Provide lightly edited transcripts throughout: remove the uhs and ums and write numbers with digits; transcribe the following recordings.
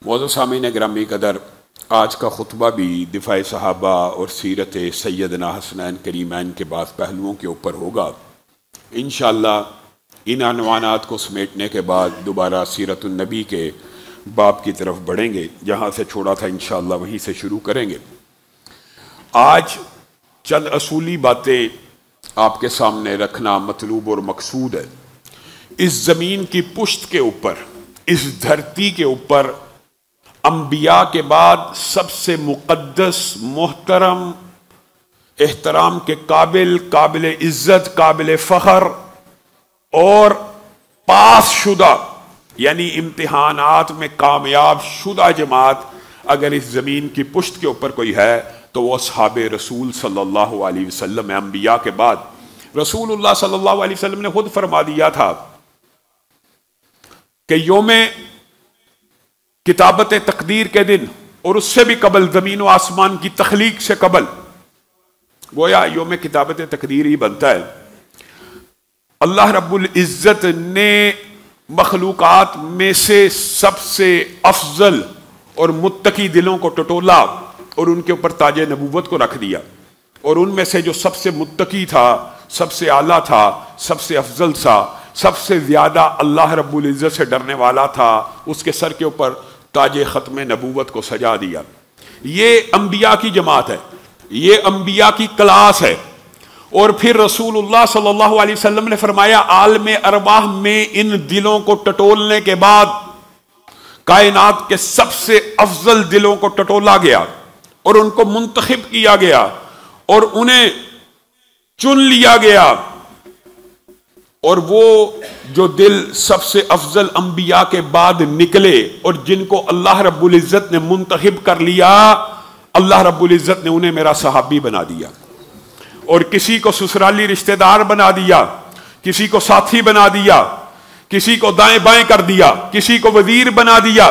معزز سامعین گرامی قدر، آج کا خطبہ بھی دفاع صحابہ اور سیرت سیدنا حسنین کریمین کے بعض پہلوؤں کے اوپر ہوگا۔ انشاءاللہ ان عنوانات کو سمیٹنے کے بعد دوبارہ سیرت النبی کے باب کی طرف بڑھیں گے، جہاں سے چھوڑا تھا انشاءاللہ وہیں سے شروع کریں گے۔ آج چند اصولی باتیں آپ کے سامنے رکھنا مطلوب اور مقصود ہے۔ اس زمین کی پشت کے اوپر، اس دھرتی کے اوپر انبیاء کے بعد سب سے مقدس، محترم، احترام کے قابل عزت، قابل فخر اور پاس شدہ یعنی امتحانات میں کامیاب شدہ جماعت اگر اس زمین کی پشت کے اوپر کوئی ہے تو وہ اصحاب رسول صلی اللہ علیہ وسلم ہے۔ انبیاء کے بعد رسول اللہ صلی اللہ علیہ وسلم نے خود فرما دیا تھا کہ یوم کتابت تقدیر کے دن اور اس سے بھی قبل زمین و آسمان کی تخلیق سے قبل، گویا یوم کتابت تقدیر ہی بنتا ہے، اللہ رب العزت نے مخلوقات میں سے سب سے افضل اور متقی دلوں کو ٹٹولا اور ان کے اوپر تاج نبوت کو رکھ دیا، اور ان میں سے جو سب سے متقی تھا، سب سے اعلیٰ تھا، سب سے افضل تھا، سب سے زیادہ اللہ رب العزت سے ڈرنے والا تھا، اس کے سر کے اوپر تاج ختم نبوت کو سجا دیا۔ یہ انبیاء کی جماعت ہے، یہ انبیاء کی کلاس ہے۔ اور پھر رسول اللہ صلی اللہ علیہ وسلم نے فرمایا عالم ارواح میں ان دلوں کو ٹٹولنے کے بعد کائنات کے سب سے افضل دلوں کو ٹٹولا گیا اور ان کو منتخب کیا گیا اور انہیں چن لیا گیا، اور وہ جو دل سب سے افضل انبیاء کے بعد نکلے اور جن کو اللہ رب العزت نے منتخب کر لیا، اللہ رب العزت نے انہیں میرا صحابی بنا دیا، اور کسی کو سسرالی رشتہ دار بنا دیا، کسی کو ساتھی بنا دیا، کسی کو دائیں بائیں کر دیا، کسی کو وزیر بنا دیا۔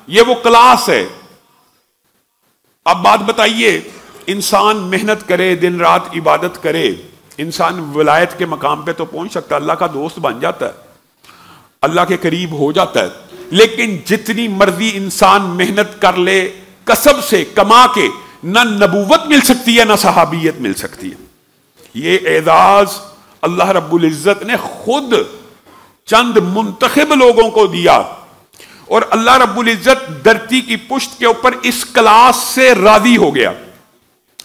یہ وہ کلاس ہے۔ اب بات بتائیے، انسان محنت کرے، دن رات عبادت کرے، انسان ولایت کے مقام پہ تو پہنچ سکتا ہے، اللہ کا دوست بن جاتا ہے، اللہ کے قریب ہو جاتا ہے، لیکن جتنی مرضی انسان محنت کر لے، کسب سے کما کے، نہ نبوت مل سکتی ہے نہ صحابیت مل سکتی ہے۔ یہ اعزاز اللہ رب العزت نے خود چند منتخب لوگوں کو دیا، اور اللہ رب العزت دھرتی کی پشت کے اوپر اس کلاس سے راضی ہو گیا۔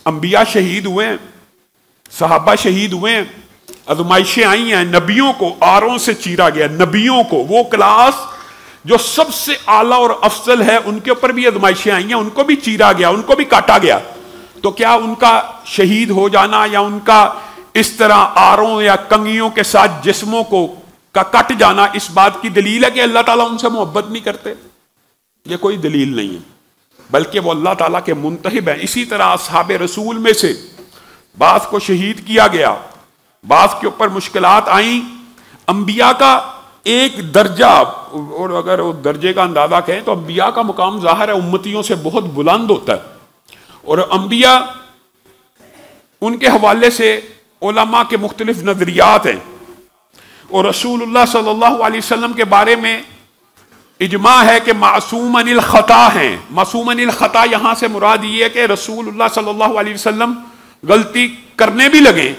انبیاء شہید ہوئے ہیں، صحابہ شہید ہوئے ہیں، آزمائشیں آئی ہیں، نبیوں کو آروں سے چیرا گیا، نبیوں کو، وہ کلاس جو سب سے اعلیٰ اور افضل ہے، ان کے اوپر بھی آزمائشیں آئی ہیں، ان کو بھی چیرا گیا، ان کو بھی کاٹا گیا۔ تو کیا ان کا شہید ہو جانا یا ان کا اس طرح آروں یا کنگیوں کے ساتھ جسموں کو کٹ جانا اس بات کی دلیل ہے کہ اللہ تعالیٰ ان سے محبت نہیں کرتے؟ یہ کوئی دلیل نہیں ہے، بلکہ وہ اللہ تعالیٰ کے منتخب ہیں۔ اسی طرح اصحاب رسول میں سے بعض کو شہید کیا گیا، بعض کے اوپر مشکلات آئیں۔ انبیاء کا ایک درجہ، اور اگر وہ درجے کا اندازہ کہیں تو انبیاء کا مقام ظاہر ہے امتیوں سے بہت بلند ہوتا ہے، اور انبیاء ان کے حوالے سے علماء کے مختلف نظریات ہیں، اور رسول اللہ صلی اللہ علیہ وسلم کے بارے میں اجماع ہے کہ معصوم عن الخطا ہیں۔ معصوم عن الخطا یہاں سے مراد یہ ہے کہ رسول اللہ صلی اللہ علیہ وسلم غلطی کرنے بھی لگیں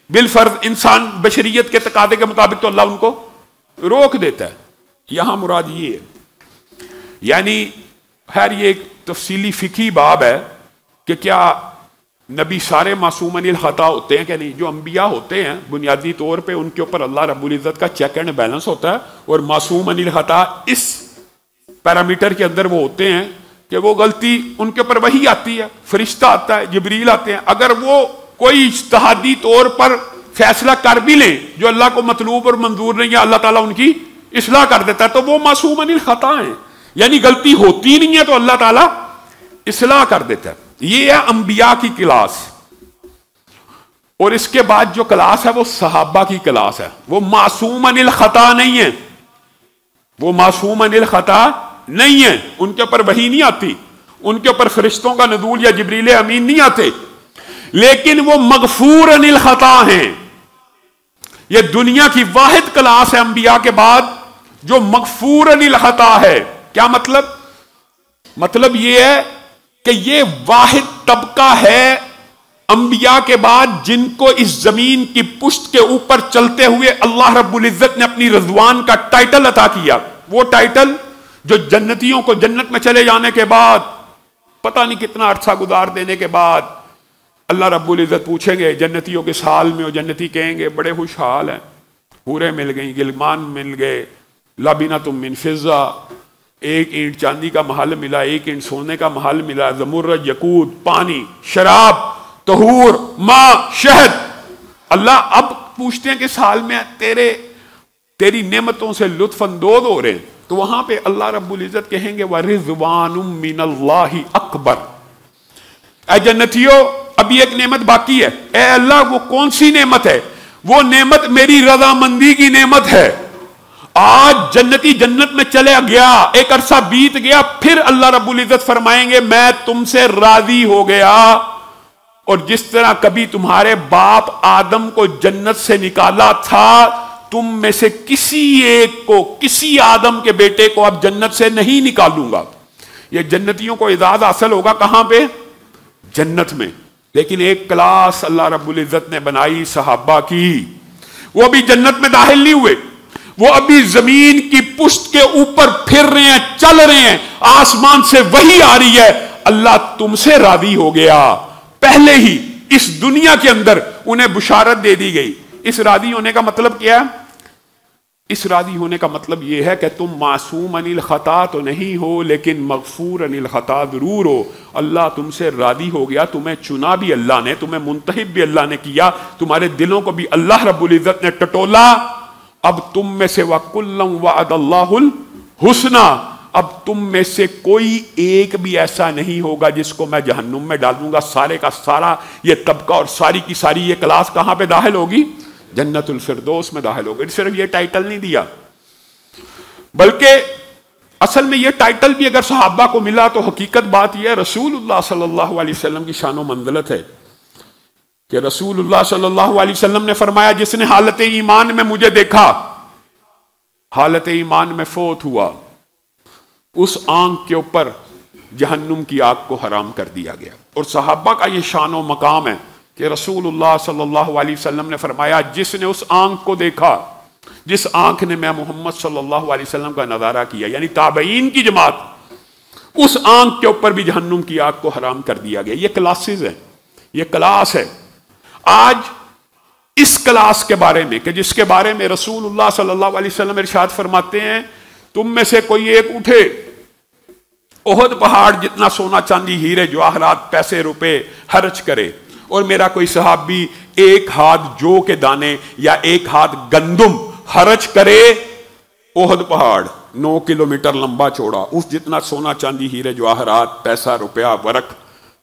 بالفرض انسان بشریت کے تقاضے کے مطابق تو اللہ ان کو روک دیتا ہے، یہاں مراد یہ ہے۔ یعنی خیر یہ ایک تفصیلی فقہی باب ہے کہ کیا نبی سارے معصوم عن الخطا ہوتے ہیں کہ نہیں۔ جو انبیاء ہوتے ہیں بنیادی طور پہ ان کے اوپر اللہ رب العزت کا چیک اینڈ بیلنس ہوتا ہے، اور معصوم عن الخطا اس پیرامیٹر کے اندر وہ ہوتے ہیں کہ وہ غلطی ان کے اوپر وحی آتی ہے، فرشتہ آتا ہے، جبریل آتے ہیں، اگر وہ کوئی اجتہادی طور پر فیصلہ کر بھی لیں جو اللہ کو مطلوب اور منظور نہیں ہے، اللہ تعالیٰ ان کی اصلاح کر دیتا ہے، تو وہ معصوم عن الخطا ہیں، یعنی غلطی ہوتی نہیں ہے تو اللہ تعالیٰ اصلاح کر دیتا ہے۔ یہ ہے انبیاء کی کلاس، اور اس کے بعد جو کلاس ہے وہ صحابہ کی کلاس ہے۔ وہ معصوم عن الخطا نہیں ہے، وہ معصوم عن الخطا نہیں ہے، ان کے اوپر وحی نہیں آتی، ان کے اوپر فرشتوں کا نزول یا جبریل امین نہیں آتے، لیکن وہ مغفور عن الخطا ہیں۔ یہ دنیا کی واحد کلاس ہے انبیاء کے بعد جو مغفور عن الخطا ہے۔ کیا مطلب؟ مطلب یہ ہے کہ یہ واحد طبقہ ہے انبیاء کے بعد جن کو اس زمین کی پشت کے اوپر چلتے ہوئے اللہ رب العزت نے اپنی رضوان کا ٹائٹل عطا کیا. وہ ٹائٹل جو جنتیوں کو جنت میں چلے جانے کے بعد پتہ نہیں کتنا عرصہ گزار دینے کے بعد اللہ رب العزت پوچھیں گے جنتیوں کے سال میں، اور جنتی کہیں گے بڑے خوشحال ہیں، حوریں مل گئیں، غلمان مل گئے، لبنۃ من فضہ، ایک اینٹ چاندی کا محل ملا، ایک اینٹ سونے کا محل ملا، زمرد، یقوت، پانی، شراب، طہور، ماء، شہد. اللہ اب پوچھتے ہیں کہ سال میں تیری نعمتوں سے لطف اندوز ہو رہے ہیں، تو وہاں پہ اللہ رب العزت کہیں گے وَرِضْوَانٌ مِّنَ اللَّهِ اکبر. اے جنتیوں ابھی ایک نعمت باقی ہے. اے اللہ وہ کون سی نعمت ہے؟ وہ نعمت میری رضامندی کی نعمت ہے. آج جنتی جنت میں چلے گیا، ایک عرصہ بیت گیا، پھر اللہ رب العزت فرمائیں گے میں تم سے راضی ہو گیا. اور جس طرح کبھی تمہارے باپ آدم کو جنت سے نکالا تھا، تم میں سے کسی ایک کو، کسی آدم کے بیٹے کو اب جنت سے نہیں نکالوں گا. یہ جنتیوں کو اعزاز حاصل ہوگا کہاں پہ؟ جنت میں. لیکن ایک کلاس اللہ رب العزت نے بنائی صحابہ کی، وہ بھی جنت میں داخل نہیں ہوئے، وہ ابھی زمین کی پشت کے اوپر پھر رہے ہیں، چل رہے ہیں، آسمان سے وحی آ رہی ہے اللہ تم سے راضی ہو گیا. پہلے ہی اس دنیا کے اندر انہیں بشارت دے دی گئی. اس راضی ہونے کا مطلب کیا ہے؟ اس راضی ہونے کا مطلب یہ ہے کہ تم معصوم عن الخطا تو نہیں ہو، لیکن مغفور عن الخطا ضرور ہو. اللہ تم سے راضی ہو گیا، تمہیں چنا بھی اللہ نے، تمہیں منتخب بھی اللہ نے کیا، تمہارے دلوں کو بھی اللہ رب العزت نے ٹٹولا. اب تم میں سے وَكُلًّا وَعَدَ اللَّهُ الْحُسْنَى، اب تم میں سے کوئی ایک بھی ایسا نہیں ہوگا جس کو میں جہنم میں ڈال دوں گا. سارے کا سارا یہ طبقہ اور ساری کی ساری یہ کلاس کہاں پہ داخل ہوگی؟ جنت الفردوس میں داخل ہوگی. صرف یہ ٹائٹل نہیں دیا، بلکہ اصل میں یہ ٹائٹل بھی اگر صحابہ کو ملا تو حقیقت بات یہ ہے رسول اللہ صلی اللہ علیہ وسلم کی شان و منزلت ہے کہ رسول اللہ صلی اللہ علیہ وسلم نے فرمایا جس نے حالت ایمان میں مجھے دیکھا، حالت ایمان میں فوت ہوا، اس آنکھ کے اوپر جہنم کی آگ کو حرام کر دیا گیا. اور صحابہ کا یہ شان و مقام ہے کہ رسول اللہ صلی اللہ علیہ وسلم نے فرمایا جس نے اس آنکھ کو دیکھا، جس آنکھ نے میں محمد صلی اللہ علیہ وسلم کا نظارہ کیا، یعنی تابعین کی جماعت، اس آنکھ کے اوپر بھی جہنم کی آگ کو حرام کر دیا گیا. یہ کلاسز ہیں، یہ کلاس ہے. آج اس کلاس کے بارے میں کہ جس کے بارے میں رسول اللہ صلی اللہ علیہ وسلم ارشاد فرماتے ہیں تم میں سے کوئی ایک اٹھے، احد پہاڑ جتنا سونا چاندی ہیرے جواہرات پیسے روپے خرچ کرے، اور میرا کوئی صحابی ایک ہاتھ جو کے دانے یا ایک ہاتھ گندم خرچ کرے. احد پہاڑ 9 کلومیٹر لمبا چوڑا، اس جتنا سونا چاندی ہیرے جواہرات پیسہ روپیہ ورق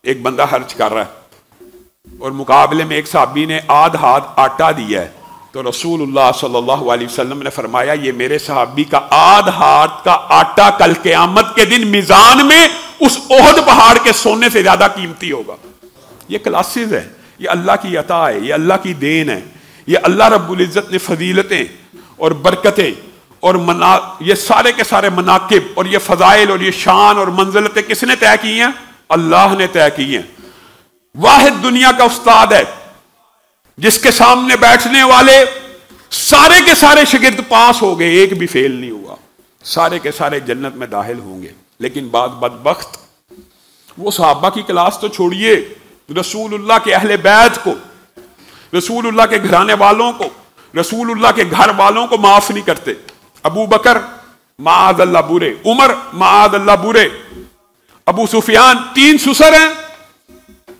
ایک بندہ خرچ کر رہا ہے، اور مقابلے میں ایک صحابی نے آدھ ہاتھ آٹا دیا ہے، تو رسول اللہ صلی اللہ علیہ وسلم نے فرمایا یہ میرے صحابی کا آدھ ہاتھ کا آٹا کل قیامت کے دن میزان میں اس احد پہاڑ کے سونے سے زیادہ قیمتی ہوگا. یہ کلاسز ہے، یہ اللہ کی عطا ہے، یہ اللہ کی دین ہے. یہ اللہ رب العزت نے فضیلتیں اور برکتیں اور یہ سارے کے سارے مناقب اور یہ فضائل اور یہ شان اور منزلتیں کس نے طے کی ہیں؟ اللہ نے طے کی ہیں. واحد دنیا کا استاد ہے جس کے سامنے بیٹھنے والے سارے کے سارے شاگرد پاس ہو گئے، ایک بھی فیل نہیں ہوا، سارے کے سارے جنت میں داخل ہوں گے. لیکن بعد بدبخت وہ صحابہ کی کلاس تو چھوڑیے، رسول اللہ کے اہل بیت کو، رسول اللہ کے گھرانے والوں کو، رسول اللہ کے گھر والوں کو معاف نہیں کرتے. ابو بکر معاذ اللہ برے، عمر معاذ اللہ برے، ابو سفیان 3 سسر ہیں،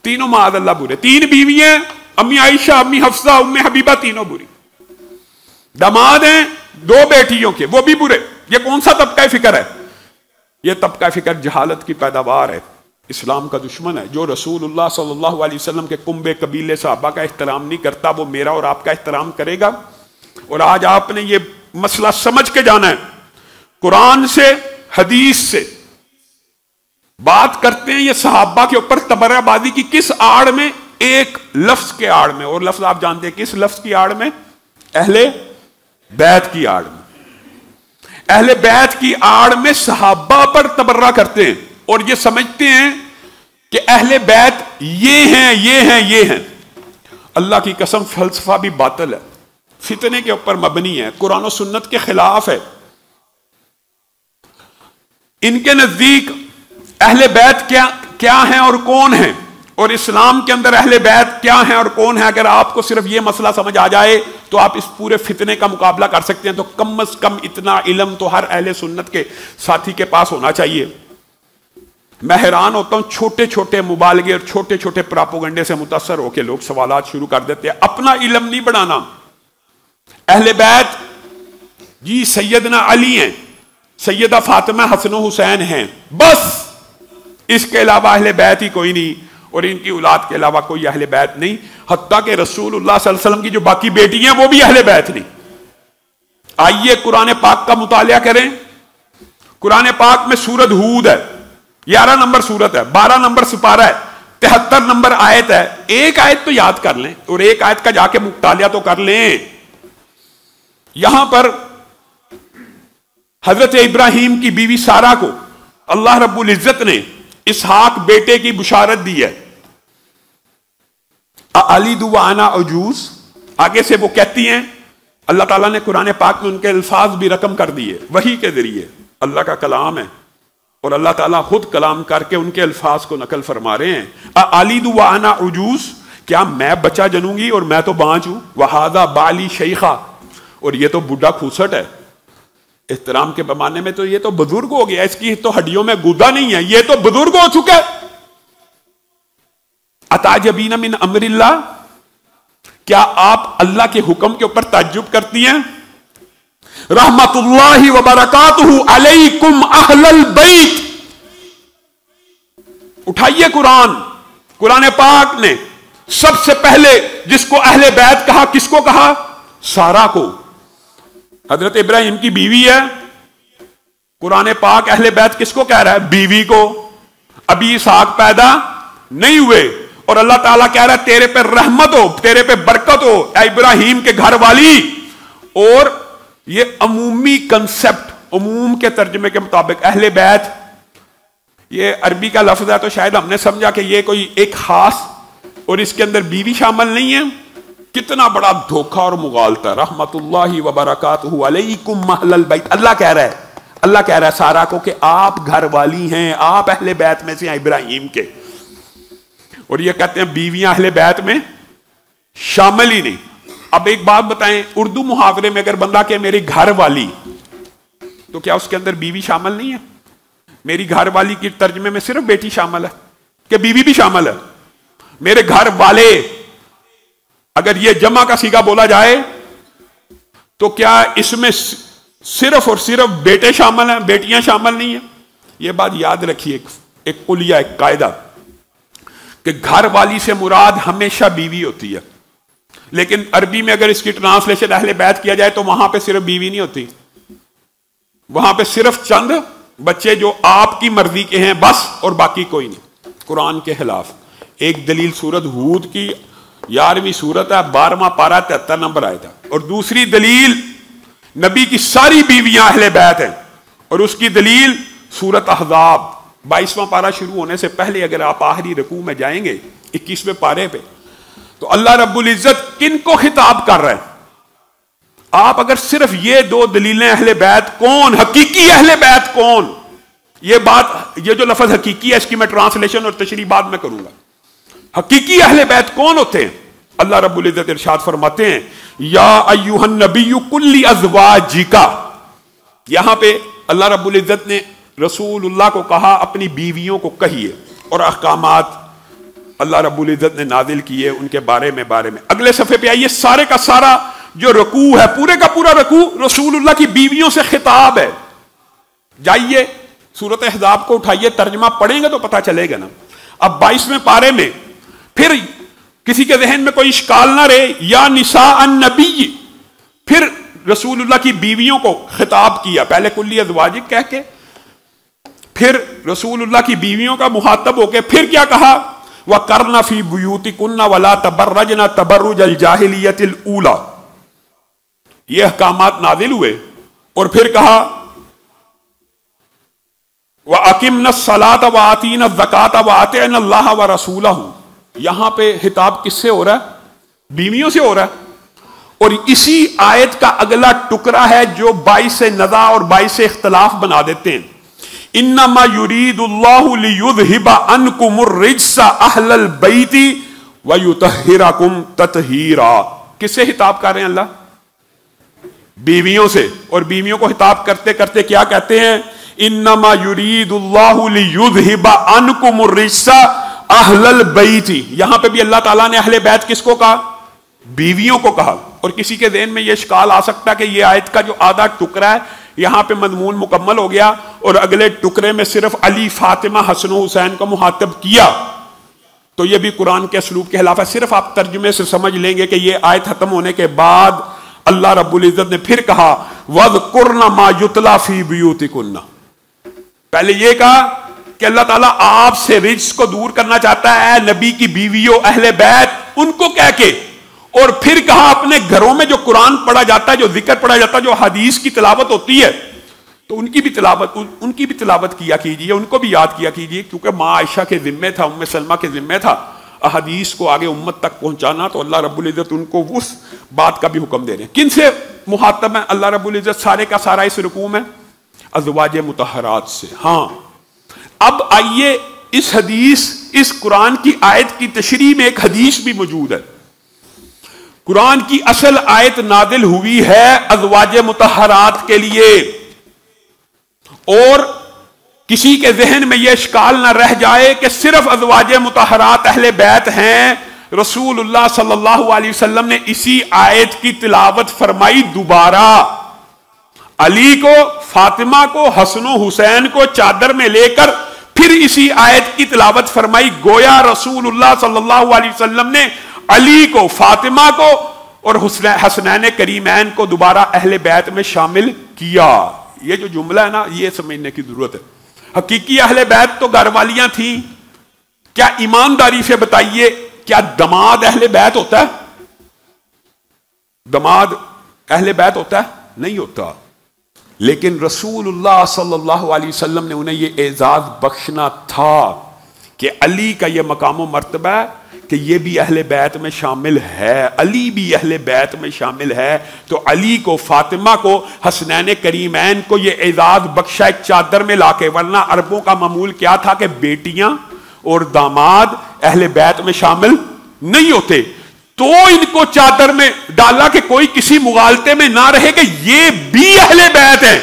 تینوں معاذ اللہ برے. 3 بیویاں، امی عائشہ، امی حفصہ، ام حبیبہ، تینوں بری. داماد ہیں 2 بیٹیوں کے، وہ بھی برے. یہ کون سا طبقہ فکر ہے؟ یہ طبقہ فکر جہالت کی پیداوار ہے، اسلام کا دشمن ہے. جو رسول اللہ صلی اللہ علیہ وسلم کے کنبے قبیلے صحابہ کا احترام نہیں کرتا وہ میرا اور آپ کا احترام کرے گا؟ اور آج آپ نے یہ مسئلہ سمجھ کے جانا ہے. قرآن سے، حدیث سے بات کرتے ہیں. یہ صحابہ کے اوپر تبرہ بازی کی کس آڑ میں؟ ایک لفظ کے آڑ میں. اور لفظ آپ جانتے ہیں کس لفظ کی آڑ میں؟ اہل بیت کی آڑ میں. اہل بیت کی آڑ میں صحابہ پر تبرہ کرتے ہیں اور یہ سمجھتے ہیں کہ اہل بیت یہ ہیں یہ ہیں یہ ہیں. اللہ کی قسم فلسفہ بھی باطل ہے، فتنے کے اوپر مبنی ہے، قرآن و سنت کے خلاف ہے. ان کے نزدیک اہل بیت کیا ہیں اور کون ہیں، اور اسلام کے اندر اہل بیت کیا ہیں اور کون ہیں. اگر آپ کو صرف یہ مسئلہ سمجھ آ جائے تو آپ اس پورے فتنے کا مقابلہ کر سکتے ہیں. تو کم از کم اتنا علم تو ہر اہل سنت کے ساتھی کے پاس ہونا چاہیے. میں حیران ہوتا ہوں چھوٹے چھوٹے مبالغے اور چھوٹے چھوٹے پراپوگنڈے سے متاثر ہو کے لوگ سوالات شروع کر دیتے ہیں. اپنا علم نہیں بڑھانا. اہل بیت جی سیدنا علی ہیں، سیدہ فاطمہ حسن و حسین ہیں، بس اس کے علاوہ اہل بیت ہی کوئی نہیں، اور ان کی اولاد کے علاوہ کوئی اہل بیت نہیں. حتیٰ کہ رسول اللہ صلی اللہ علیہ وسلم کی جو باقی بیٹی ہیں وہ بھی اہل بیت نہیں. آئیے قرآن پاک کا مطالعہ کریں. قرآن پاک میں سورۃ ہود ہے، 11 نمبر سورت ہے، 12 نمبر سپارہ ہے، 73 نمبر آیت ہے. ایک آیت تو یاد کر لیں اور ایک آیت کا جا کے مطالعہ تو کر لیں. یہاں پر حضرت ابراہیم کی بیوی سارہ کو اللہ رب العزت نے اسحاق بیٹے کی بشارت دی ہے. اَأَلِدُ وَأَنَا عَجُوزٌ، آگے سے وہ کہتی ہیں، اللہ تعالیٰ نے قرآن پاک میں ان کے الفاظ بھی رقم کر دیے وحی کے ذریعے. اللہ کا کلام ہے اور اللہ تعالیٰ خود کلام کر کے ان کے الفاظ کو نقل فرما رہے ہیں. اَأَلِدُ وَأَنَا عَجُوزٌ، کیا میں بچہ جنوں گی اور میں تو بانجھ ہوں. وَهَذَا بَعْلِي شَيْخًا، اور یہ تو بڈھا کھوسٹ ہے. احترام کے پیمانے میں تو یہ تو بزرگ ہو گیا، اس کی تو ہڈیوں میں گودا نہیں ہے، یہ تو بزرگ ہو چکا ہے. اتعجبین من امر اللہ، کیا آپ اللہ کے حکم کے اوپر تعجب کرتی ہیں. رحمت اللہ وبرکاتہ علیکم اہل البیت. اٹھائیے قرآن پاک نے سب سے پہلے جس کو اہل بیت کہا، کس کو کہا؟ سارہ کو. حضرت ابراہیم کی بیوی ہے. قرآن پاک اہل بیت کس کو کہہ رہا ہے؟ بیوی کو. ابھی اسحاق پیدا نہیں ہوئے اور اللہ تعالیٰ کہہ رہا ہے تیرے پہ رحمت ہو، تیرے پہ برکت ہو اے ابراہیم کے گھر والی. اور یہ عمومی کنسپٹ، عموم کے ترجمے کے مطابق اہل بیت، یہ عربی کا لفظ ہے تو شاید ہم نے سمجھا کہ یہ کوئی ایک خاص اور اس کے اندر بیوی شامل نہیں ہے. کتنا بڑا دھوکہ اور مغالطہ. رحمت اللہ وبرکاتہ علیکم اہل البیت. اللہ کہہ رہا ہے سارہ کو کہ آپ گھر والی ہیں، آپ اہل بیت میں سے ہیں ابراہیم کے. اور یہ کہتے ہیں بیویاں اہل بیت میں شامل ہی نہیں. اب ایک بات بتائیں، اردو محاورے میں اگر بندہ کہ میری گھر والی، تو کیا اس کے اندر بیوی شامل نہیں ہے؟ میری گھر والی کی ترجمے میں صرف بیٹی شامل ہے کہ بیوی بھی شامل ہے؟ میرے گھر والے، اگر یہ جمع کا صیغہ بولا جائے تو کیا اس میں صرف اور صرف بیٹے شامل ہیں، بیٹیاں شامل نہیں ہیں؟ یہ بات یاد رکھیے، ایک قلیہ، ایک قاعدہ، کہ گھر والی سے مراد ہمیشہ بیوی ہوتی ہے. لیکن عربی میں اگر اس کی ٹرانسلیشن اہل بیت کیا جائے تو وہاں پہ صرف بیوی نہیں ہوتی، وہاں پہ صرف چند بچے جو آپ کی مرضی کے ہیں بس، اور باقی کوئی نہیں. قرآن کے خلاف. ایک دلیل سورۃ ہود کی 11ویں سورت ہے، 12واں پارہ 73 نمبر آیت ہے. اور دوسری دلیل نبی کی ساری بیویاں اہل بیت ہیں، اور اس کی دلیل سورۃ احزاب 22واں پارہ شروع ہونے سے پہلے اگر آپ آخری رکوع میں جائیں گے 21ویں پارے پہ، تو اللہ رب العزت کن کو خطاب کر رہے ہیں؟ آپ اگر صرف یہ دو دلیلیں، اہل بیت کون، حقیقی اہل بیت کون، یہ بات، یہ جو لفظ حقیقی ہے اس کی میں ٹرانسلیشن اور تشریح بعد میں کروں گا. حقیقی اہل بیت کون ہوتے ہیں؟ اللہ رب العزت ارشاد فرماتے ہیں یا ایھا النبی قل لازواجک. یہاں پہ اللہ رب العزت نے رسول اللہ کو کہا، اپنی بیویوں کو کہیے، اور احکامات اللہ رب العزت نے نازل کیے ان کے بارے میں. اگلے صفحے پہ آئیے. سارے کا سارا جو رکوع ہے، پورے کا پورا رکوع رسول اللہ کی بیویوں سے خطاب ہے. جائیے سورۃ احزاب کو اٹھائیے، ترجمہ پڑھیں گے تو پتہ چلے گا نا. اب 22ویں پارے میں پھر کسی کے ذہن میں کوئی اشکال نہ رہے، یا نساء النبی، پھر رسول اللہ کی بیویوں کو خطاب کیا. پہلے کلی ازواجک کہہ کے، پھر رسول اللہ کی بیویوں کا مخاطب ہو کے پھر کیا کہا؟ وَقَرْنَ فِي بُيُوتِكُنَّ وَلَا تَبَرَّجْنَ تَبَرُّجَ الْجَاهِلِيَّةِ الْأُولَى. یہ احکامات نازل ہوئے اور پھر کہا وَأَقِمْنَا الصَّلَاةَ وَآتِينَا الزَّكَاةَ وَأَطِعْنَا اللَّهَ وَرَسُولَهُ. یہاں پہ خطاب کس سے ہو رہا ہے؟ بیویوں سے ہو رہا ہے. اور اسی آیت کا اگلا ٹکڑا ہے جو باعث نزاع اور باعث اختلاف بنا دیتے ہیں. انما یرید اللہ لیذہب عنکم الرجس اہل البیت ویطہرکم تطہیرا. کس سے خطاب کر رہے ہیں اللہ؟ بیویوں سے. اور بیویوں کو خطاب کرتے کرتے کیا کہتے ہیں؟ انما یرید اللہ لیذہب عنکم الرجس اہل البیت. یہاں پہ بھی اللہ تعالیٰ نے اہل بیت کس کو کہا؟ بیویوں کو کہا. اور کسی کے ذہن میں یہ اشکال آ سکتا ہے کہ یہ آیت کا جو آدھا ٹکڑا ہے یہاں پہ مضمون مکمل ہو گیا اور اگلے ٹکڑے میں صرف علی، فاطمہ، حسن و حسین کو مخاطب کیا، تو یہ بھی قرآن کے اسلوب کے خلاف ہے. صرف آپ ترجمے سے سمجھ لیں گے کہ یہ آیت ختم ہونے کے بعد اللہ رب العزت نے پھر کہا وَاذْكُرْنَ مَا يُتْلَى فِي بُيُوتِكُنَّ. پہلے یہ کہا کہ اللہ تعالیٰ آپ سے رجس کو دور کرنا چاہتا ہے، نبی کی بیویوں اہل بیت ان کو کہہ کے. اور پھر کہا اپنے گھروں میں جو قرآن پڑھا جاتا ہے، جو ذکر پڑھا جاتا ہے، جو حدیث کی تلاوت ہوتی ہے، تو ان کی بھی تلاوت کیا کیجیے، ان کو بھی یاد کیا کیجیے. کیونکہ ماں عائشہ کے ذمے تھا، ام سلمہ کے ذمے تھا احادیث کو آگے امت تک پہنچانا. تو اللہ رب العزت ان کو اس بات کا بھی حکم دے رہے ہیں. کن سے مخاطب ہے اللہ رب العزت؟ سارے کا سارا اس رکوع میں ازواج مطہرات سے. ہاں اب آئیے اس حدیث، اس قرآن کی آیت کی تشریح میں ایک حدیث بھی موجود ہے. قرآن کی اصل آیت نازل ہوئی ہے ازواج مطہرات کے لیے. اور کسی کے ذہن میں یہ اشکال نہ رہ جائے کہ صرف ازواج مطہرات اہل بیت ہیں. رسول اللہ صلی اللہ علیہ وسلم نے اسی آیت کی تلاوت فرمائی دوبارہ. علی کو، فاطمہ کو، حسن و حسین کو چادر میں لے کر پھر اسی آیت کی تلاوت فرمائی. گویا رسول اللہ صلی اللہ علیہ وسلم نے علی کو، فاطمہ کو اور حسنین کریمین کو دوبارہ اہل بیت میں شامل کیا. یہ جو جملہ ہے نا، یہ سمجھنے کی ضرورت ہے. حقیقی اہل بیت تو گھر والیاں تھیں. کیا ایمانداری سے بتائیے، کیا دماد اہل بیت ہوتا ہے؟ دماد اہل بیت ہوتا ہے؟ نہیں ہوتا. لیکن رسول اللہ صلی اللہ علیہ وسلم نے انہیں یہ اعزاز بخشنا تھا کہ علی کا یہ مقام و مرتبہ ہے کہ یہ بھی اہل بیت میں شامل ہے، علی بھی اہل بیت میں شامل ہے. تو علی کو، فاطمہ کو، حسنین کریمین کو یہ اعزاز بخشا ایک چادر میں لا کے. ورنہ عربوں کا معمول کیا تھا کہ بیٹیاں اور داماد اہل بیت میں شامل نہیں ہوتے. تو ان کو چادر میں ڈالا کہ کوئی کسی مغالطے میں نہ رہے کہ یہ بھی اہل بیت ہیں،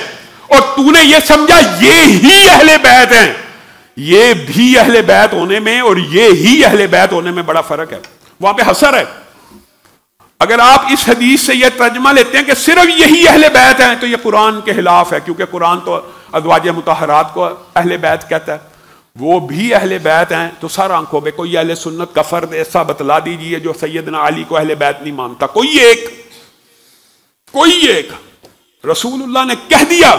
اور تو نے یہ سمجھا یہ ہی اہل بیت ہیں. یہ بھی اہل بیت ہونے میں اور یہ ہی اہل بیت ہونے میں بڑا فرق ہے. وہاں پہ حصر ہے. اگر آپ اس حدیث سے یہ ترجمہ لیتے ہیں کہ صرف یہی اہل بیت ہیں تو یہ قرآن کے خلاف ہے. کیونکہ قرآن تو ازواج مطہرات کو اہل بیت کہتا ہے. وہ بھی اہل بیت ہیں. تو سر آنکھوں میں کوئی اہل سنت کا فرد ایسا بتلا دیجئے جو سیدنا علی کو اہل بیت نہیں مانتا. کوئی ایک. رسول اللہ نے کہہ دیا.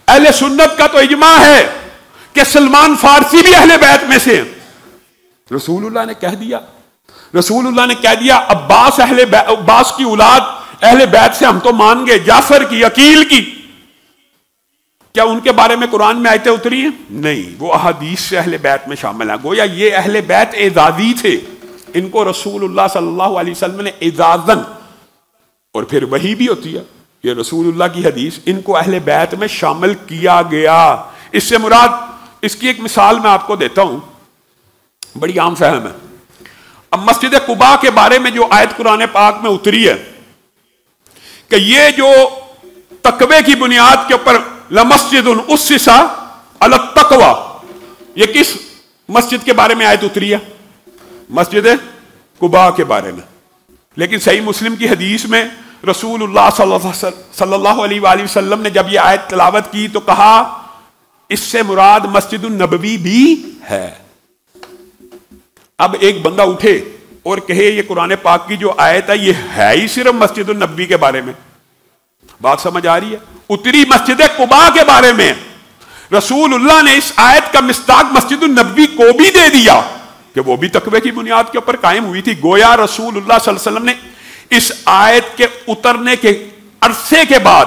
اہل سنت کا تو اجماع ہے کہ سلمان فارسی بھی اہل بیت میں سے. رسول اللہ نے کہہ دیا عباس کی اولاد اہل بیت سے ہم تو مان گئے. جعفر کی، عقیل کی، کیا ان کے بارے میں قرآن میں آیتیں اتری ہیں؟ نہیں. وہ احادیث سے اہل بیت میں شامل ہیں. گویا یہ اہل بیت اعزازی تھے. ان کو رسول اللہ صلی اللہ علیہ وسلم نے اعزازن، اور پھر وہی بھی ہوتی ہے یہ رسول اللہ کی حدیث، ان کو اہل بیت میں شامل کیا گیا. اس سے مراد، اس کی ایک مثال میں آپ کو دیتا ہوں، بڑی عام فہم ہے. اب مسجد قباء کے بارے میں جو آیت قرآن پاک میں اتری ہے کہ یہ جو تقوی کی بنیاد کے اوپر لمسجد اسس علی التقوی، یہ کس مسجد کے بارے میں آیت اتری ہے؟ مسجد قباء کے بارے میں. لیکن صحیح مسلم کی حدیث میں رسول اللہ صلی اللہ علیہ وآلہ وسلم نے جب یہ آیت تلاوت کی تو کہا اس سے مراد مسجد النبوی بھی ہے. اب ایک بندہ اٹھے اور کہے یہ قرآن پاک کی جو آیت ہے یہ ہے ہی صرف مسجد النبوی کے بارے میں. بات سمجھ آ رہی ہے؟ اتری مسجد قباء کے بارے میں. رسول اللہ نے اس آیت کا مصداق مسجد النبوی کو بھی دے دیا کہ وہ بھی تقوی کی بنیاد کے اوپر قائم ہوئی تھی. گویا رسول اللہ صلی اللہ علیہ وسلم نے اس آیت کے اترنے کے عرصے کے بعد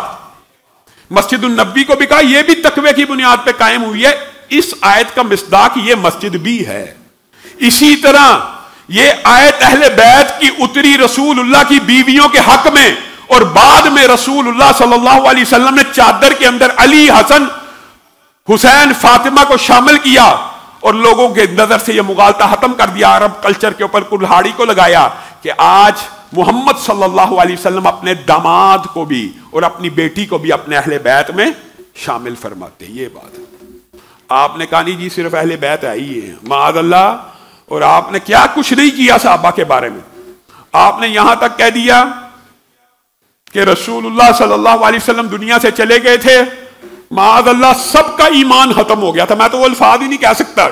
مسجد النبوی کو بھی کہا یہ بھی تقوی کی بنیاد پہ قائم ہوئی ہے. اس آیت کا مصداق یہ مسجد بھی ہے. اسی طرح یہ آیت اہل بیت کی اتری رسول اللہ کی بیویوں کے حق میں، اور بعد میں رسول اللہ صلی اللہ علیہ وسلم نے چادر کے اندر علی، حسن، حسین، فاطمہ کو شامل کیا اور لوگوں کے نظر سے یہ مغالطہ ختم کر دیا. عرب کلچر کے اوپر کلہاڑی کو لگایا کہ آج محمد صلی اللہ علیہ وسلم اپنے داماد کو بھی اور اپنی بیٹی کو بھی اپنے اہل بیت میں شامل فرماتے ہیں. یہ بات آپ نے کہا نہیں جی صرف اہل بیت آئی ہے، معاذ اللہ. اور آپ نے کیا کچھ نہیں کیا صحابہ کے بارے میں. آپ نے یہاں تک کہہ دیا کہ رسول اللہ صلی اللہ علیہ وسلم دنیا سے چلے گئے تھے، معاذ اللہ سب کا ایمان ختم ہو گیا تھا. میں تو وہ الفاظ ہی نہیں کہہ سکتا،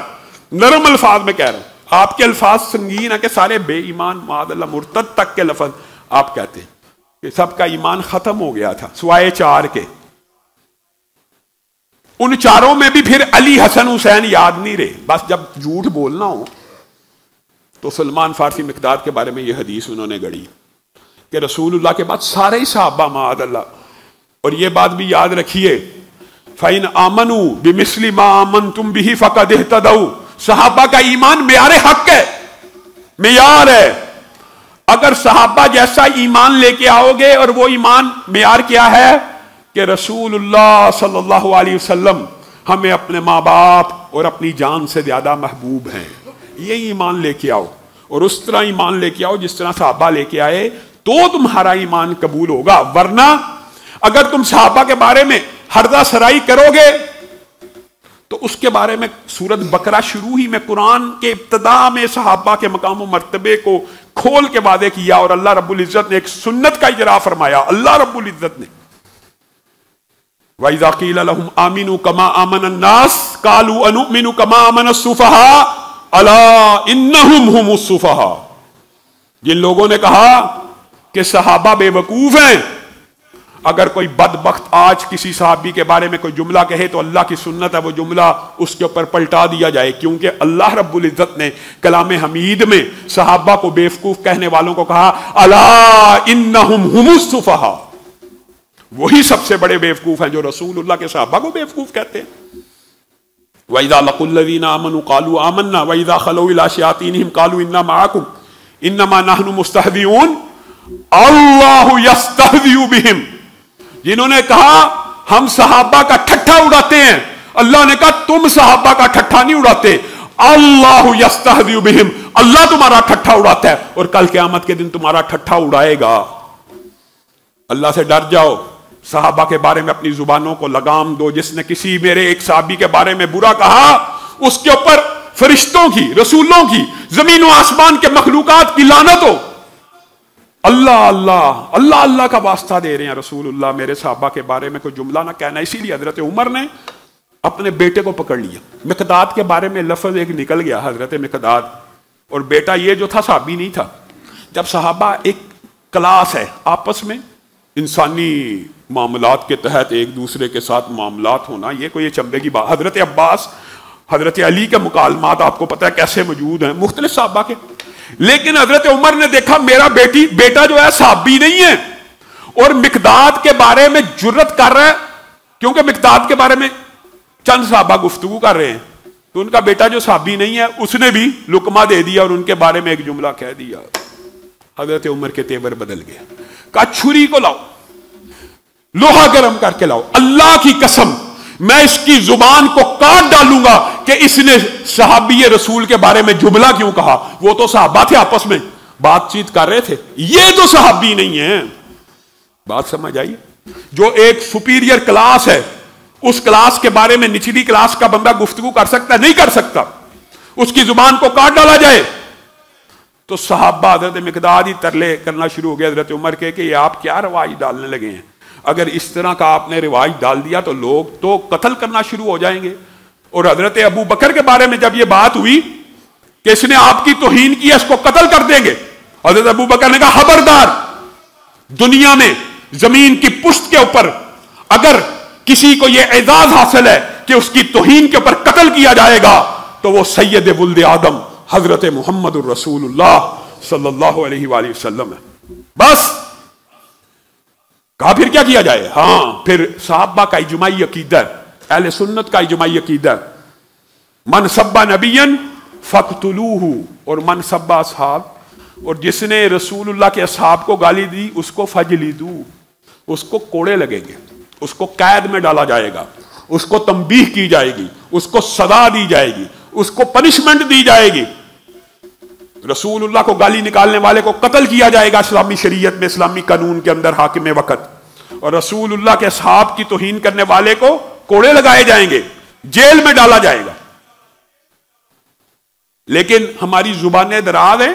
نرم الفاظ میں کہہ رہا ہوں. آپ کے الفاظ سنگین ہے کہ سارے بے ایمان، معاذ اللہ مرتد تک کے لفظ آپ کہتے ہیں کہ سب کا ایمان ختم ہو گیا تھا سوائے 4 کے. ان 4 میں بھی پھر علی، حسن، حسین یاد نہیں رہے. بس جب جھوٹ بولنا ہو تو سلمان فارسی مقداد کے بارے میں یہ حدیث انہوں نے گڑھی کہ رسول اللہ کے بعد سارے ہی صحابہ معاذ اللہ. اور یہ بات بھی یاد رکھیے فَإِنْ آمَنُوا بِمِثْلِ مَا آمَنْتُمْ بِهِ فَقَدْ اهْتَدَوْا. صحابہ کا ایمان معیار حق ہے، معیار ہے. اگر صحابہ جیسا ایمان لے کے آؤ گے، اور وہ ایمان معیار کیا ہے کہ رسول اللہ صلی اللہ علیہ وسلم ہمیں اپنے ماں باپ اور اپنی جان سے زیادہ محبوب ہیں، یہ ایمان لے کے آؤ اور اس طرح ایمان لے کے آؤ جس طرح صحابہ لے کے آئے تو تمہارا ایمان قبول ہوگا. ورنہ اگر تم صحابہ کے بارے میں ہردہ سرائی کرو گے تو اس کے بارے میں سورت بقرہ شروع ہی میں قرآن کے ابتدا میں صحابہ کے مقام و مرتبے کو کھول کے واضح کیا، اور اللہ رب العزت نے ایک سنت کا اجرا فرمایا. اللہ رب العزت نے وَإِذَا قِيلَ لَهُمْ آمِنُوا كَمَا آمَنَ النَّاسُ قَالُوا أَنُؤْمِنُ كَمَا آمَنَ السُّفَهَاءُ أَلَا إِنَّهُمْ هُمُ السُّفَهَاءُ. جن لوگوں نے کہا کہ صحابہ بے وقوف ہیں، اگر کوئی بدبخت آج کسی صحابی کے بارے میں کوئی جملہ کہے تو اللہ کی سنت ہے وہ جملہ اس کے اوپر پلٹا دیا جائے، کیونکہ اللہ رب العزت نے کلام حمید میں صحابہ کو بیوقوف کہنے والوں کو کہا الا انہم ہم السفہاء. وہی سب سے بڑے بیوقوف ہیں جو رسول اللہ کے صحابہ کو بیوقوف کہتے ہیں. وَإِذَا لَقُوا الَّذِينَ آمَنُوا قَالُوا آمَنَّا وَإِذَا خَلَوْا إِلَىٰ شَيَاطِينِهِمْ قَالُوا إِنَّا مَعَكُمْ إِنَّمَا نَحْنُ مُسْتَهْزِئُونَ. اللہ یستہزئ بہم. جنہوں نے کہا ہم صحابہ کا ٹھٹھا اڑاتے ہیں، اللہ نے کہا تم صحابہ کا ٹھٹھا نہیں اڑاتے، اللہ یستہزئ بہم، اللہ تمہارا ٹھٹھا اڑاتا ہے اور کل قیامت کے دن تمہارا ٹھٹھا اڑائے گا. اللہ سے ڈر جاؤ. صحابہ کے بارے میں اپنی زبانوں کو لگام دو. جس نے کسی میرے ایک صحابی کے بارے میں برا کہا اس کے اوپر فرشتوں کی، رسولوں کی، زمین و آسمان کے مخلوقات کی لعنت ہو. اللہ اللہ اللہ اللہ کا واسطہ دے رہے ہیں رسول اللہ میرے صحابہ کے بارے میں کوئی جملہ نہ کہنا. اسی لیے حضرت عمر نے اپنے بیٹے کو پکڑ لیا. مقداد کے بارے میں لفظ ایک نکل گیا، حضرت مقداد، اور بیٹا یہ جو تھا صحابی نہیں تھا. جب صحابہ ایک کلاس ہے آپس میں انسانی معاملات کے تحت ایک دوسرے کے ساتھ معاملات ہونا، یہ کوئی چمبے کی بات. حضرت عباس، حضرت علی کے مکالمات آپ کو پتہ ہے کیسے موجود ہیں مختلف صحابہ کے. لیکن حضرت عمر نے دیکھا میرا بیٹا جو ہے صحابی نہیں ہے اور مقداد کے بارے میں جرت کر رہا ہے، کیونکہ مقداد کے بارے میں چند صحابہ گفتگو کر رہے ہیں، تو ان کا بیٹا جو صحابی نہیں ہے اس نے بھی لقمہ دے دیا اور ان کے بارے میں ایک جملہ کہہ دیا. حضرت عمر کے تیور بدل گئے. کہا چھری کو لاؤ، لوہا گرم کر کے لاؤ، اللہ کی قسم میں اس کی زبان کو کاٹ ڈالوں گا کہ اس نے صحابی رسول کے بارے میں جملہ کیوں کہا. وہ تو صحابہ تھے آپس میں بات چیت کر رہے تھے، یہ تو صحابی نہیں ہے. بات سمجھ آئی؟ جو ایک سپیریئر کلاس ہے اس کلاس کے بارے میں نچلی کلاس کا بندہ گفتگو کر سکتا ہے؟ نہیں کر سکتا. اس کی زبان کو کاٹ ڈالا جائے. تو صحابہ حضرت مقداد ہی ترلے کرنا شروع ہو گیا حضرت عمر کے کہ یہ آپ کیا رواج ڈالنے لگے ہیں. اگر اس طرح کا آپ نے رواج ڈال دیا تو لوگ تو قتل کرنا شروع ہو جائیں گے. اور حضرت ابو بکر کے بارے میں جب یہ بات ہوئی کہ اس نے آپ کی توہین کی ہے اس کو قتل کر دیں گے، حضرت ابو بکر نے کہا خبردار، دنیا میں زمین کی پشت کے اوپر اگر کسی کو یہ اعزاز حاصل ہے کہ اس کی توہین کے اوپر قتل کیا جائے گا تو وہ سید ولد آدم حضرت محمد الرسول اللہ صلی اللہ علیہ وآلہ وسلم ہے. بس کہا پھر کیا کیا جائے؟ ہاں پھر صحابہ کا اجماعی عقیدہ ہے، اہل سنت کا اجماعی عقیدہ ہے من سبا نبیًا فقتلوہ، اور من سبا اصحاب، اور جس نے رسول اللہ کے اصحاب کو گالی دی اس کو فجلدو، اس کو کوڑے لگیں گے، اس کو قید میں ڈالا جائے گا، اس کو تنبیہ کی جائے گی، اس کو سزا دی جائے گی، اس کو پنشمنٹ دی جائے گی۔ رسول اللہ کو گالی نکالنے والے کو قتل کیا جائے گا اسلامی شریعت میں، اسلامی قانون کے اندر حاکم وقت، اور رسول اللہ کے اصحاب کی توہین کرنے والے کو کوڑے لگائے جائیں گے، جیل میں ڈالا جائے گا۔ لیکن ہماری زبانیں دراز ہیں،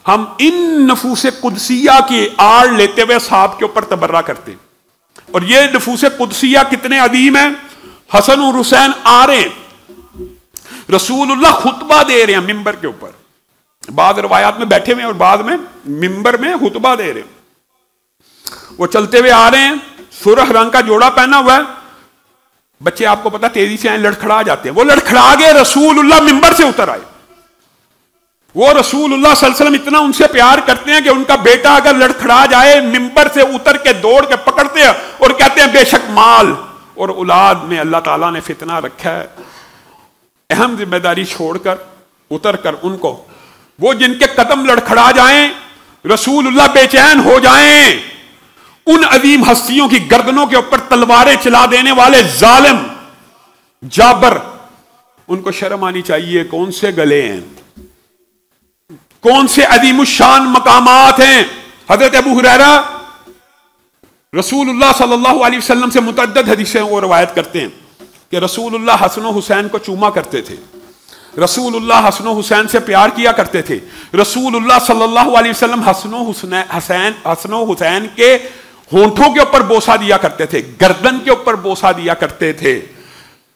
ہم ان نفوس قدسیہ کی آڑ لیتے ہوئے اصحاب کے اوپر تبرہ کرتے ہیں۔ اور یہ نفوس قدسیہ کتنے عظیم ہیں۔ حسن اور حسین آ رہے ہیں، رسول اللہ خطبہ دے رہے ہیں ممبر کے اوپر، بعض روایات میں بیٹھے ہوئے اور بعض میں ممبر میں خطبہ دے رہے ہیں۔ وہ چلتے ہوئے آ رہے ہیں، سرخ رنگ کا جوڑا پہنا ہوا ہے، بچے آپ کو پتا تیزی سے آئیں لڑکھڑا جاتے ہیں، وہ لڑکھڑا گئے، رسول اللہ ممبر سے اتر آئے۔ وہ رسول اللہ صلی اللہ علیہ وسلم اتنا ان سے پیار کرتے ہیں کہ ان کا بیٹا اگر لڑکھڑا جائے ممبر سے اتر کے دوڑ کے پکڑتے ہیں اور کہتے ہیں بے شک مال اور اولاد میں اللہ تعالیٰ نے فتنہ رکھا ہے، اہم ذمہ داری چھوڑ کر اتر کر ان کو، وہ جن کے قدم لڑکھڑا جائیں، رسول اللہ بے چین ہو جائیں، ان عظیم ہستیوں کی گردنوں کے اوپر تلواریں چلا دینے والے ظالم جابر، ان کو شرم آنی چاہیے۔ کون سے گلے ہیں، کون سے عظیم الشان مقامات ہیں۔ حضرت ابو ہریرہ رسول اللہ صلی اللہ علیہ وسلم سے متعدد حدیثیں وہ روایت کرتے ہیں کہ رسول اللہ حسن و حسین کو چوما کرتے تھے، رسول اللہ حسن و حسین سے پیار کیا کرتے تھے، رسول اللہ صلی اللہ علیہ وسلم حسن و حسین کے ہونٹوں کے اوپر بوسہ دیا کرتے تھے، گردن کے اوپر بوسہ دیا کرتے تھے،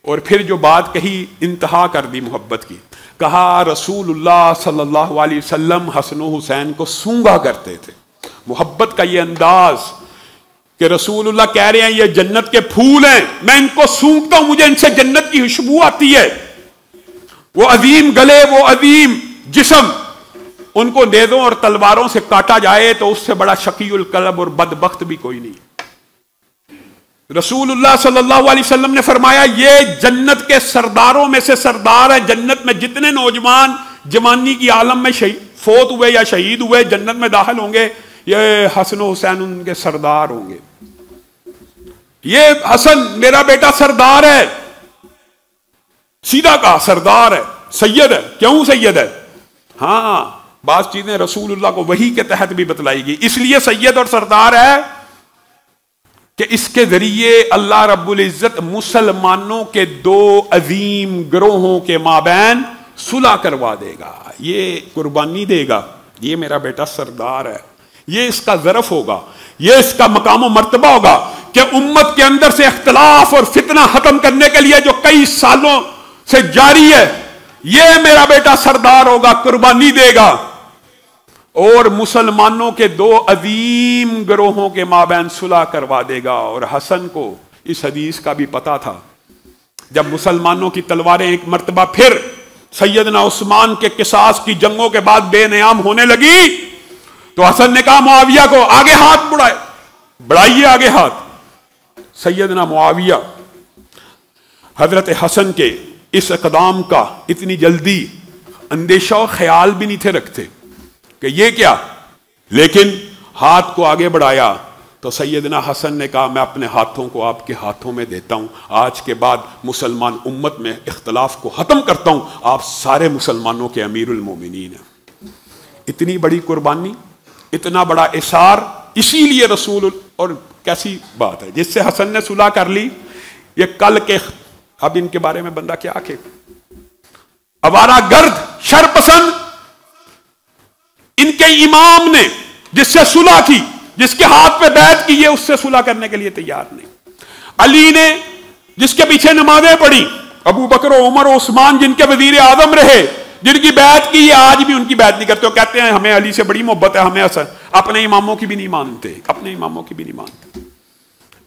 اور پھر جو بات کہی انتہا کر دی محبت کی، کہا رسول اللہ صلی اللہ علیہ وسلم حسن و حسین کو سونگا کرتے تھے۔ محبت کا یہ انداز کہ رسول اللہ کہہ رہے ہیں یہ جنت کے پھول ہیں، میں ان کو سونگتا ہوں، مجھے ان سے جنت کی خوشبو آتی ہے۔ وہ عظیم گلے، وہ عظیم جسم، ان کو نیزوں اور تلواروں سے کاٹا جائے تو اس سے بڑا شقی القلب اور بدبخت بھی کوئی نہیں۔ رسول اللہ صلی اللہ علیہ وسلم نے فرمایا یہ جنت کے سرداروں میں سے سردار ہے، جنت میں جتنے نوجوان جوانی کی عالم میں فوت ہوئے یا شہید ہوئے جنت میں داخل ہوں گے، یہ حسن و حسین ان کے سردار ہوں گے۔ یہ حسن میرا بیٹا سردار ہے، سیدھا کہا سردار ہے، سید ہے۔ کیوں سید ہے؟ ہاں بعض چیزیں رسول اللہ کو وحی کے تحت بھی بتلائی گئی، اس لیے سید اور سردار ہے کہ اس کے ذریعے اللہ رب العزت مسلمانوں کے دو عظیم گروہوں کے مابین صلح کروا دے گا، یہ قربانی دے گا، یہ میرا بیٹا سردار ہے، یہ اس کا ظرف ہوگا، یہ اس کا مقام و مرتبہ ہوگا کہ امت کے اندر سے اختلاف اور فتنہ ختم کرنے کے لیے جو کئی سالوں سے جاری ہے، یہ میرا بیٹا سردار ہوگا، قربانی دے گا، اور مسلمانوں کے دو عظیم گروہوں کے مابین صلح کروا دے گا۔ اور حسن کو اس حدیث کا بھی پتا تھا، جب مسلمانوں کی تلواریں ایک مرتبہ پھر سیدنا عثمان کے قصاص کی جنگوں کے بعد بے نیام ہونے لگی تو حسن نے کہا معاویہ کو آگے ہاتھ بڑھائیے آگے ہاتھ۔ سیدنا معاویہ حضرت حسن کے اس اقدام کا اتنی جلدی اندیشہ و خیال بھی نہیں تھے رکھتے کہ یہ کیا، لیکن ہاتھ کو آگے بڑھایا تو سیدنا حسن نے کہا میں اپنے ہاتھوں کو آپ کے ہاتھوں میں دیتا ہوں، آج کے بعد مسلمان امت میں اختلاف کو ختم کرتا ہوں، آپ سارے مسلمانوں کے امیر المومنین ہیں۔ اتنی بڑی قربانی، اتنا بڑا اثار، اسی لیے رسول، اور کیسی بات ہے جس سے حسن نے صلح کر لی۔ یہ کل کے، اب ان کے بارے میں بندہ کیا کہ آوارہ گرد شر پسند، ان کے امام نے جس سے صلح کی، جس کے ہاتھ پہ بیعت کی، یہ اس سے صلح کرنے کے لیے تیار نہیں۔ علی نے جس کے پیچھے نمازیں پڑھی، ابو بکر و عمر و عثمان جن کے وزیر اعظم رہے، جن کی بیعت کی، یہ آج بھی ان کی بیعت نہیں کرتے، وہ کہتے ہیں ہمیں علی سے بڑی محبت ہے، ہمیں حسن، اپنے اماموں کی بھی نہیں مانتے، اپنے اماموں کی بھی نہیں مانتے۔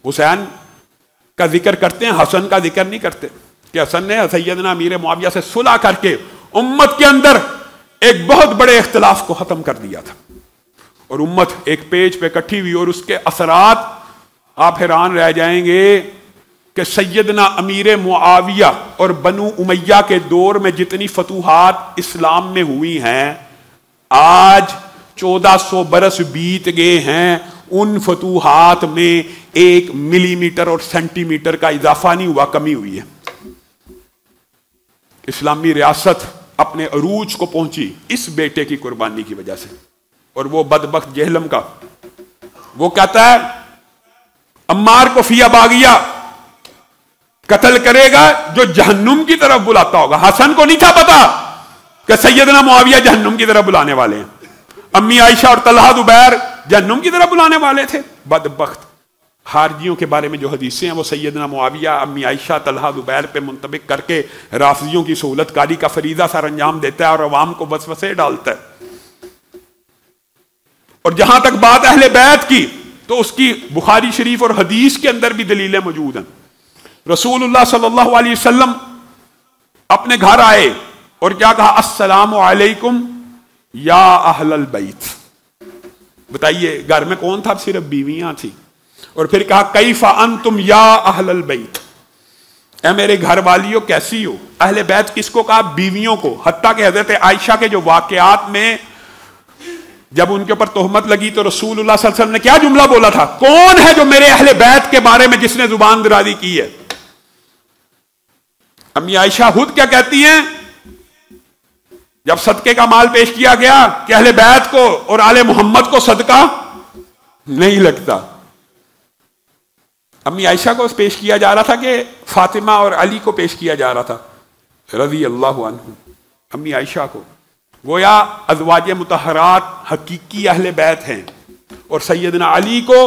حسین کا ذکر کرتے ہیں، حسن کا ذکر نہیں کرتے کہ حسن نے سیدنا امیر معاویہ سے صلح کر کے امت کے اندر ایک بہت بڑے اختلاف کو ختم کر دیا تھا، اور امت ایک پیج پہ اکٹھی ہوئی، اور اس کے اثرات آپ حیران رہ جائیں گے کہ سیدنا امیر معاویہ اور بنو امیہ کے دور میں جتنی فتوحات اسلام میں ہوئی ہیں، آج 1400 برس بیت گئے ہیں، ان فتوحات میں 1 ملی میٹر اور سینٹی میٹر کا اضافہ نہیں ہوا، کمی ہوئی ہے۔ اسلامی ریاست اپنے عروج کو پہنچی اس بیٹے کی قربانی کی وجہ سے۔ اور وہ بدبخت جہلم کا، وہ کہتا ہے عمار کو فی باغیہ قتل کرے گا جو جہنم کی طرف بلاتا ہوگا۔ حسن کو نہیں تھا پتا کہ سیدنا معاویہ جہنم کی طرف بلانے والے ہیں، امی عائشہ اور طلحہ زبیر جہنم کی طرف بلانے والے تھے۔ بدبخت خارجیوں کے بارے میں جو حدیثیں ہیں وہ سیدنا معاویہ، امی عائشہ، طلحہ زبیر پہ منطبق کر کے رافضیوں کی سہولت کاری کا فریضہ سر انجام دیتا ہے اور عوام کو وسوسے ڈالتا ہے۔ اور جہاں تک بات اہل بیت کی تو اس کی بخاری شریف اور حدیث کے اندر بھی دلیلیں موجود ہیں۔ رسول اللہ صلی اللہ علیہ وسلم اپنے گھر آئے اور کیا کہا؟ السلام علیکم یا اہل البیت۔ بتائیے گھر میں کون تھا؟ صرف بیویاں تھیں۔ اور پھر کہا کیف انتم یا اہل البیت، اے میرے گھر والیوں کیسی ہو؟ اہل بیت کس کو کہا؟ بیویوں کو۔ حتیٰ کہ حضرت عائشہ کے جو واقعات میں جب ان کے اوپر تہمت لگی تو رسول اللہ صلی اللہ علیہ وسلم نے کیا جملہ بولا تھا؟ کون ہے جو میرے اہل بیت کے بارے میں جس نے زبان درازی کی ہے؟ امی عائشہ خود کیا کہتی ہیں جب صدقے کا مال پیش کیا گیا کہ اہل بیت کو اور آل محمد کو صدقہ نہیں لگتا۔ امی عائشہ کو پیش کیا جا رہا تھا کہ فاطمہ اور علی کو پیش کیا جا رہا تھا رضی اللہ عنہ۔ امی عائشہ کو گویا ازواج مطہرات حقیقی اہل بیت ہیں، اور سیدنا علی کو،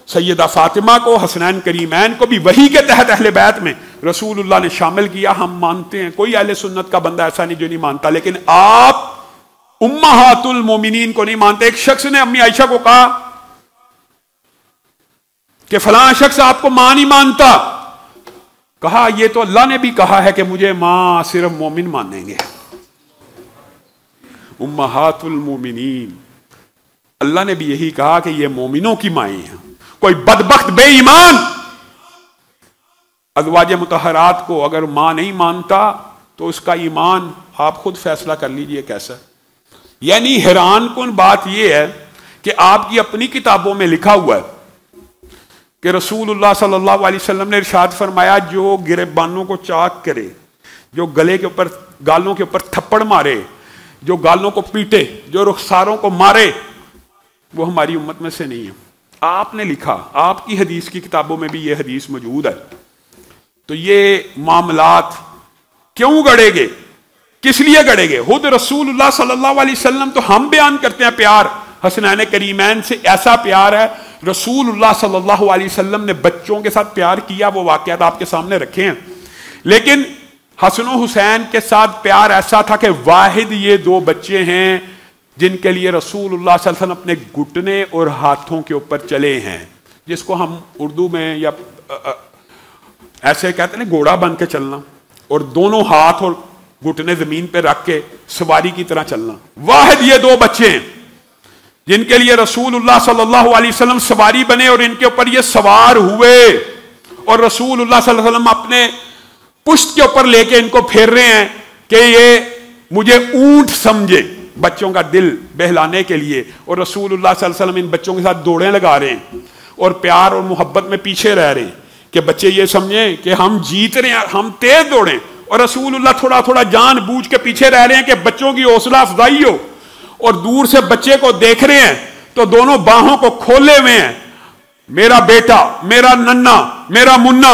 سیدہ فاطمہ کو، حسنین کریمین کو بھی وحی کے تحت اہل بیت میں رسول اللہ نے شامل کیا۔ ہم مانتے ہیں، کوئی اہل سنت کا بندہ ایسا نہیں جو نہیں مانتا، لیکن آپ امہات المومنین کو نہیں مانتے۔ ایک شخص نے امی عائشہ کو کہا کہ فلاں شخص آپ کو ماں نہیں مانتا۔ کہا یہ تو اللہ نے بھی کہا ہے کہ مجھے ماں صرف مومن مانیں گے، امہات المومنین۔ اللہ نے بھی یہی کہا کہ یہ مومنوں کی مائیں ہیں۔ کوئی بدبخت بے ایمان ازواج مطہرات کو اگر ماں نہیں مانتا تو اس کا ایمان آپ خود فیصلہ کر لیجئے کیسا۔ یعنی حیران کن بات یہ ہے کہ آپ کی اپنی کتابوں میں لکھا ہوا ہے کہ رسول اللہ صلی اللہ علیہ وسلم نے ارشاد فرمایا جو گریبانوں کو چاک کرے، جو گلے کے اوپر، گالوں کے اوپر تھپڑ مارے، جو گالوں کو پیٹے، جو رخساروں کو مارے، وہ ہماری امت میں سے نہیں ہے۔ آپ نے لکھا، آپ کی حدیث کی کتابوں میں بھی یہ حدیث موجود ہے۔ تو یہ معاملات کیوں گڑے گے؟ کس لیے گڑے گے؟ خود رسول اللہ صلی اللہ علیہ وسلم تو ہم بیان کرتے ہیں پیار، حسنین کریمین سے ایسا پیار ہے۔ رسول اللہ صلی اللہ علیہ وسلم نے بچوں کے ساتھ پیار کیا، وہ واقعات آپ کے سامنے رکھے ہیں۔ لیکن حسن و حسین کے ساتھ پیار ایسا تھا کہ واحد یہ 2 بچے ہیں جن کے لیے رسول اللہ صلی اللہ علیہ وسلم اپنے گھٹنے اور ہاتھوں کے اوپر چلے ہیں، جس کو ہم اردو میں یا ایسے کہتے ہیں گھوڑا بن کے چلنا، اور دونوں ہاتھ اور گھٹنے زمین پہ رکھ کے سواری کی طرح چلنا۔ واحد یہ 2 بچے ہیں جن کے لیے رسول اللہ صلی اللہ علیہ وسلم سواری بنے اور ان کے اوپر یہ سوار ہوئے، اور رسول اللہ صلی اللہ علیہ وسلم اپنے پشت کے اوپر لے کے ان کو پھیر رہے ہیں کہ یہ مجھے اونٹ سمجھے، بچوں کا دل بہلانے کے لیے۔ اور رسول اللہ صلی اللہ علیہ وسلم ان بچوں کے ساتھ دوڑیں لگا رہے ہیں اور پیار اور محبت میں پیچھے رہ رہے ہیں کہ بچے یہ سمجھیں کہ ہم جیت رہے ہیں، ہم تیز دوڑیں، اور رسول اللہ تھوڑا تھوڑا جان بوجھ کے پیچھے رہ رہے ہیں کہ بچوں کی حوصلہ افزائی ہو۔ اور دور سے بچے کو دیکھ رہے ہیں تو دونوں باہوں کو کھولے ہوئے ہیں، میرا بیٹا، میرا ننا، میرا منا،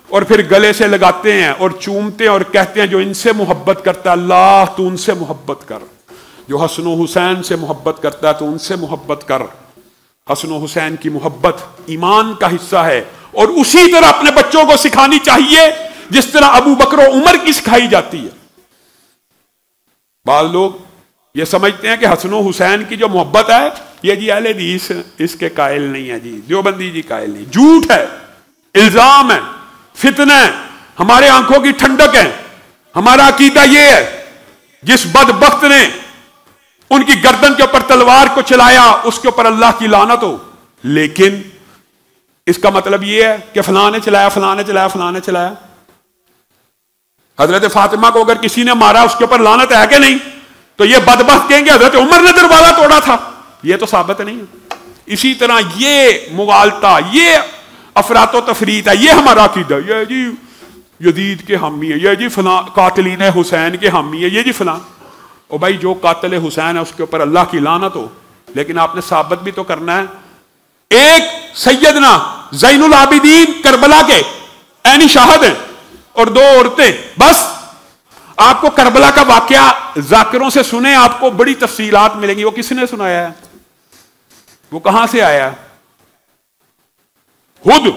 اور پھر گلے سے لگاتے ہیں اور چومتے ہیں اور کہتے ہیں جو ان سے محبت کرتا ہے اللہ تو ان سے محبت کر، جو حسن و حسین سے محبت کرتا ہے تو ان سے محبت کر۔ حسن و حسین کی محبت ایمان کا حصہ ہے، اور اسی طرح اپنے بچوں کو سکھانی چاہیے جس طرح ابو بکر و عمر کی سکھائی جاتی ہے۔ بعض لوگ یہ سمجھتے ہیں کہ حسن و حسین کی جو محبت ہے یہ جی اہل حدیث اس کے قائل نہیں ہے، جی دیوبندی جی قائل نہیں، جھوٹ ہے، الزام ہے، فتنہ ہے، ہمارے آنکھوں کی ٹھنڈک ہے۔ ہمارا عقیدہ یہ ہے جس بدبخت نے ان کی گردن کے اوپر تلوار کو چلایا اس کے اوپر اللہ کی لعنت ہو، لیکن اس کا مطلب یہ ہے کہ فلاں نے چلایا، فلاں نے چلایا، فلاں نے چلایا. حضرت فاطمہ کو اگر کسی نے مارا اس کے اوپر لعنت ہے کہ نہیں؟ تو یہ بدبخت کہیں گے حضرت عمر نے دروازہ توڑا تھا. یہ تو ثابت نہیں ہے. اسی طرح یہ مغالطہ، یہ افراط و تفریط ہے، یہ ہمارا عقیدہ. یہ جی یزید کے حامی ہے، یہ جی فلاں قاتلین حسین کے حامی ہے، یہ جی فلاں. او بھائی جو قاتل حسین ہے اس کے اوپر اللہ کی لعنت ہو، لیکن آپ نے ثابت بھی تو کرنا ہے. ایک سیدنا زین العابدین کربلا کے عینی شاہد ہیں اور دو عورتیں. بس آپ کو کربلا کا واقعہ ذاکروں سے سنیں، آپ کو بڑی تفصیلات ملیں گی. وہ کس نے سنایا ہے؟ وہ کہاں سے آیا ہے؟ خود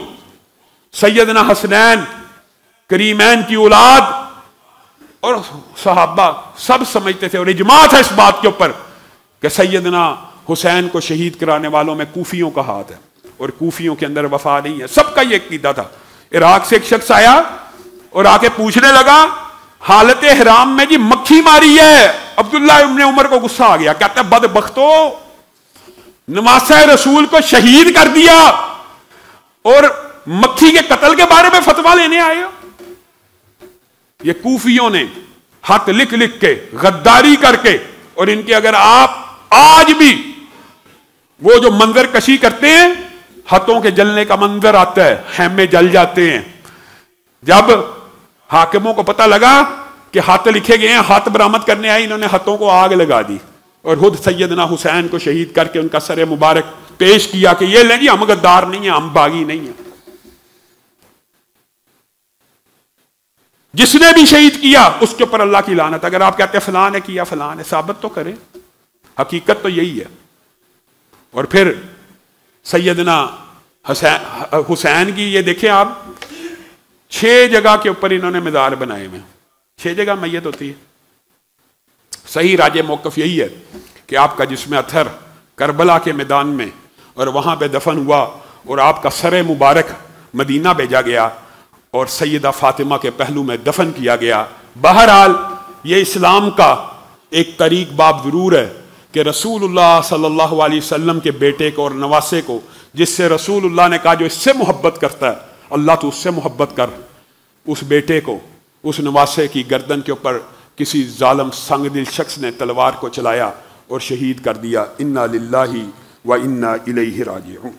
سیدنا حسنین کریمین کی اولاد اور صحابہ سب سمجھتے تھے، اور اجماع تھا اس بات کے اوپر کہ سیدنا حسین کو شہید کرانے والوں میں کوفیوں کا ہاتھ ہے، اور کوفیوں کے اندر وفا نہیں ہے. سب کا یہ عقیدہ تھا. عراق سے ایک شخص آیا اور آ کے پوچھنے لگا حالت حرام میں جی مکھی ماری ہے. عبداللہ ابن عمر کو غصہ آ گیا، کہتا ہے بدبختو، نواسہ رسول کو شہید کر دیا اور مکھی کے قتل کے بارے میں فتویٰ لینے آئے ہو. یہ کوفیوں نے خط لکھ لکھ کے غداری کر کے، اور ان کے اگر آپ آج بھی وہ جو منظر کشی کرتے ہیں، ہاتھوں کے جلنے کا منظر آتا ہے، خیمے جل جاتے ہیں. جب حاکموں کو پتہ لگا کہ ہاتھ لکھے گئے ہیں، ہاتھ برآمد کرنے آئے، انہوں نے ہاتھوں کو آگ لگا دی اور خود سیدنا حسین کو شہید کر کے ان کا سر مبارک پیش کیا کہ یہ لیں جی ہم غدار نہیں ہیں، ہم باغی نہیں ہیں. جس نے بھی شہید کیا اس کے اوپر اللہ کی لعنت. اگر آپ کہتے ہیں فلاں نے کیا، فلاں نے، ثابت تو کریں. حقیقت تو یہی ہے. اور پھر سیدنا حسین کی یہ دیکھیں آپ، 6 جگہ کے اوپر انہوں نے مزار بنائے ہوئے، 6 جگہ میت ہوتی ہے. صحیح راج موقف یہی ہے کہ آپ کا جسم اطہر کربلا کے میدان میں اور وہاں پہ دفن ہوا، اور آپ کا سر مبارک مدینہ بھیجا گیا اور سیدہ فاطمہ کے پہلو میں دفن کیا گیا. بہرحال یہ اسلام کا ایک طریق باب ضرور ہے کہ رسول اللہ صلی اللہ علیہ وسلم کے بیٹے کو اور نواسے کو، جس سے رسول اللہ نے کہا جو اس سے محبت کرتا ہے اللہ تو اس سے محبت کر، اس بیٹے کو، اس نواسے کی گردن کے اوپر کسی ظالم سنگ دل شخص نے تلوار کو چلایا اور شہید کر دیا. انا للہ و انا الیہ راجعون.